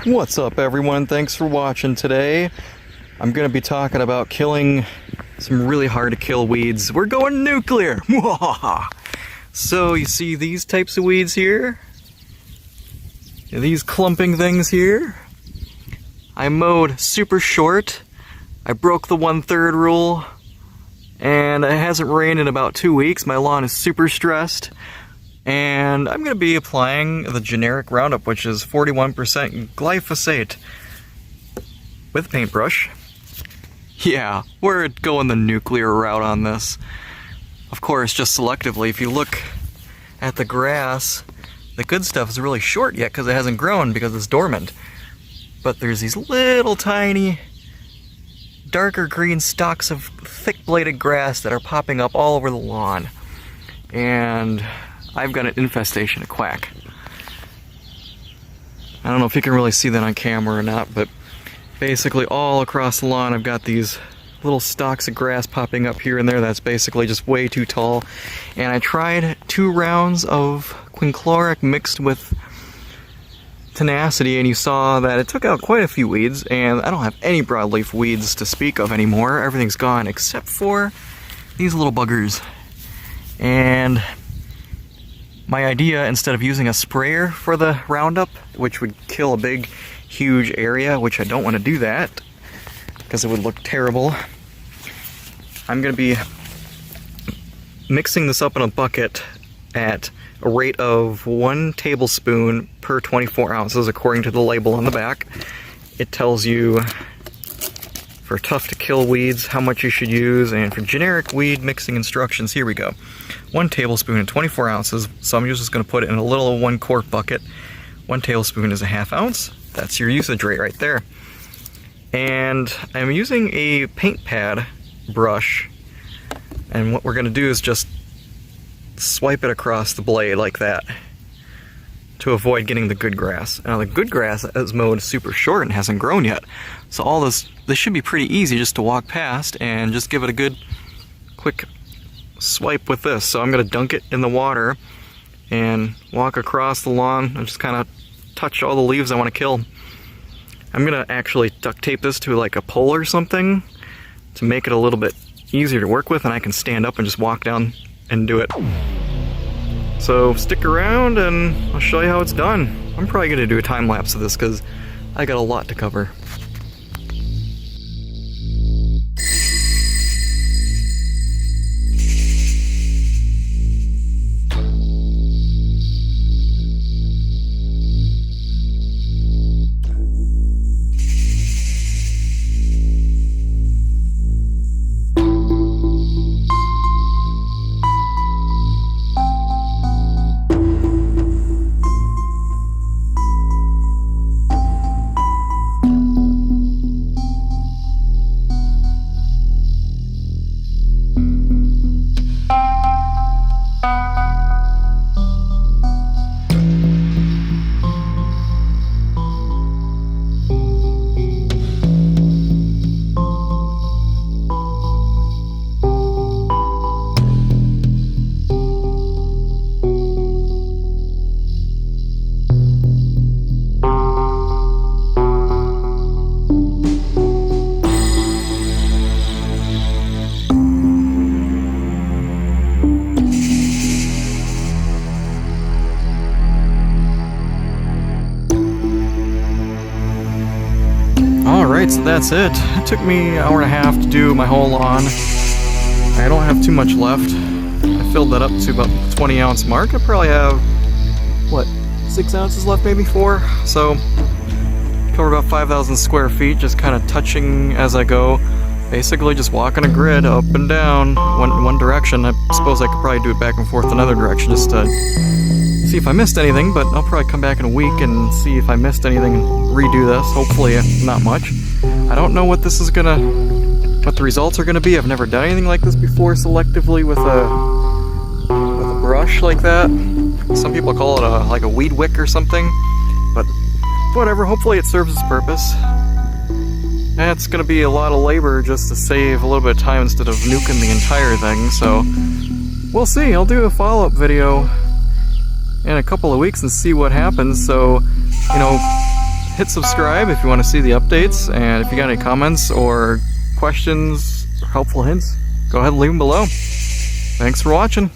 What's up, everyone? Thanks for watching today. I'm going to be talking about killing some really hard to kill weeds. We're going nuclear! So you see these types of weeds here? These clumping things here? I mowed super short. I broke the 1/3 rule. And it hasn't rained in about 2 weeks. My lawn is super stressed. And I'm going to be applying the generic Roundup, which is 41% glyphosate with a paintbrush. Yeah, we're going the nuclear route on this. Of course, just selectively. If you look at the grass, the good stuff is really short yet because it hasn't grown because it's dormant. But there's these little tiny darker green stalks of thick-bladed grass that are popping up all over the lawn. And I've got an infestation of quack. I don't know if you can really see that on camera or not, but basically all across the lawn I've got these little stalks of grass popping up here and there that's basically just way too tall. And I tried 2 rounds of quinchloric mixed with tenacity, and you saw that it took out quite a few weeds, and I don't have any broadleaf weeds to speak of anymore. Everything's gone except for these little buggers. And my idea, instead of using a sprayer for the Roundup, which would kill a big, huge area, which I don't want to do that, because it would look terrible, I'm going to be mixing this up in a bucket at a rate of 1 tablespoon per 24 ounces, according to the label on the back. It tells you, for tough to kill weeds, how much you should use, and for generic weed mixing instructions, here we go. 1 tablespoon and 24 ounces, so I'm just going to put it in a little 1-quart bucket. 1 tablespoon is a 1/2 ounce. That's your usage rate right there. And I'm using a paint pad brush, and what we're going to do is just swipe it across the blade like that to avoid getting the good grass. Now the good grass is mowed super short and hasn't grown yet, so all this should be pretty easy just to walk past and just give it a good quick swipe with this. So I'm going to dunk it in the water and walk across the lawn and just kind of touch all the leaves I want to kill. I'm going to actually duct tape this to like a pole or something to make it a little bit easier to work with, and I can stand up and just walk down and do it. So stick around and I'll show you how it's done. I'm probably going to do a time lapse of this because I got a lot to cover. Alright, so that's it. It took me an hour and a half to do my whole lawn. I don't have too much left. I filled that up to about the 20-ounce mark. I probably have, what, 6 ounces left, maybe 4? So, covered about 5,000 square feet, just kind of touching as I go. Basically just walking a grid up and down one direction. I suppose I could probably do it back and forth another direction just to see if I missed anything, but I'll probably come back in a week and see if I missed anything and redo this. Hopefully not much. I don't know what what the results are gonna be. I've never done anything like this before selectively with a brush like that. Some people call it like a weed wick or something, but whatever, hopefully it serves its purpose. And it's gonna be a lot of labor just to save a little bit of time instead of nuking the entire thing, so we'll see. I'll do a follow-up video in a couple of weeks and see what happens. So, you know, hit subscribe if you want to see the updates, and if you got any comments or questions or helpful hints, go ahead and leave them below. Thanks for watching.